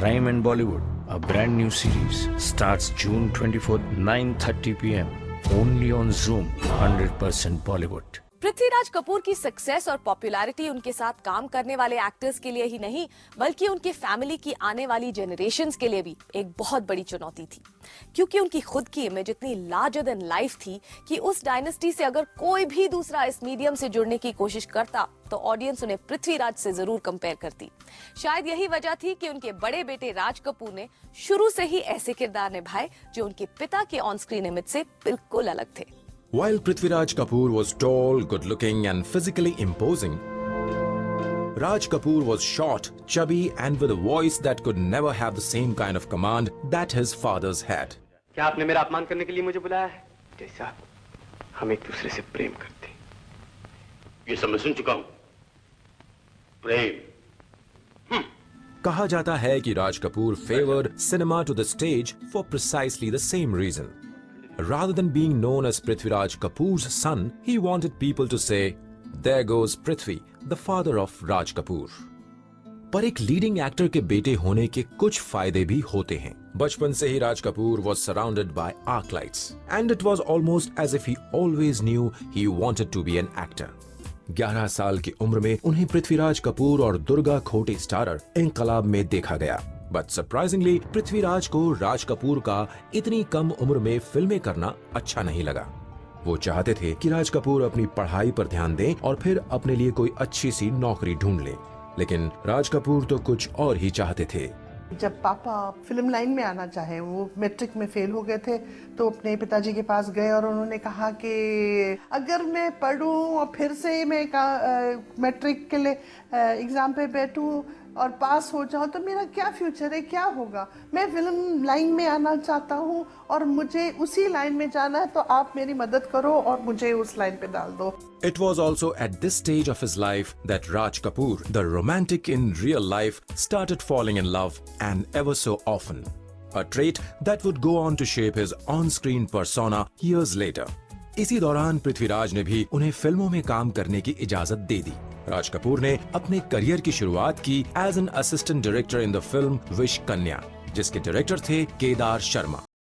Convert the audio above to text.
Crime and Bollywood, a brand new series, starts June 24th, 9:30 p.m. only on Zoom, 100% Bollywood. Prithviraj Kapoor की success और popularity उनके साथ काम करने वाले एक्टर्स के लिए ही नहीं बल्कि उनके फैमिली की आने वाली जनरेशन्स के लिए भी एक बहुत बड़ी चुनौती थी, क्योंकि उनकी खुद की इमेज इतनी लार्जर देन लाइफ थी कि उस डायनेस्टी से अगर कोई भी दूसरा इस मीडियम से जुड़ने की कोशिश करता तो ऑडियंस उन्हें पृथ्वीराज से जरूर कंपेयर करती। शायद यही वजह थी कि उनके बड़े बेटे राज कपूर ने शुरू से ही ऐसे किरदार निभाए जो उनके पिता के ऑन स्क्रीन इमेज से बिल्कुल अलग थे। While Prithviraj Kapoor was tall, good-looking and physically imposing, Raj Kapoor was short, chubby and with a voice that could never have the same kind of command that his fathers had. क्या आपने मेरा अपमान करने के लिए मुझे बुलाया है? जैसा हम एक दूसरे से प्रेम करते हैं। ये सब मैं सुन चुका हूं। प्रेम। कहा जाता है कि Raj Kapoor favored cinema to the stage for precisely the same reason. Rather than being known as Prithviraj Kapoor's son, he wanted people to say, "There goes Prithvi, the father of Raj Kapoor." पर एक leading actor के बेटे होने के कुछ फायदे भी होते हैं। बचपन से ही Raj Kapoor was surrounded by arc lights, and it was almost as if he always knew he wanted to be an actor. 11 साल की उम्र में उन्हें पृथ्वीराज कपूर और दुर्गा खोटे स्टारर इंकलाब में देखा गया। बट सरप्राइजिंगली पृथ्वीराज को राज कपूर का इतनी कम उम्र में फिल्में करना अच्छा नहीं लगा। वो चाहते थे कि राज कपूर अपनी पढ़ाई पर ध्यान दें और फिर अपने लिए कोई अच्छी सी नौकरी ढूंढ लें, लेकिन राज कपूर तो कुछ और ही चाहते थे। जब पापा फिल्म लाइन में आना चाहे, वो मैट्रिक में फेल हो गए थे, तो अपने पिताजी के पास गए और उन्होंने कहा कि अगर मैं पढ़ूं और फिर से मैं मैट्रिक के लिए एग्ज़ाम पे बैठूं और पास हो जाऊं तो मेरा क्या फ्यूचर है, क्या होगा। मैं फिल्म लाइन में आना चाहता हूं और मुझे उसी लाइन में जाना है, तो आप मेरी मदद करो और मुझे उस लाइन पे डाल दो। It was also at this stage of his life that Raj Kapoor, the romantic in real life, started falling in love, and ever so often. A trait that would go on to shape his on-screen persona years later. इसी दौरान पृथ्वीराज ने भी उन्हें फिल्मों में काम करने की इजाजत दे दी। राज कपूर ने अपने करियर की शुरुआत की as an assistant director in the film Vish Kanya, जिसके डायरेक्टर थे केदार शर्मा।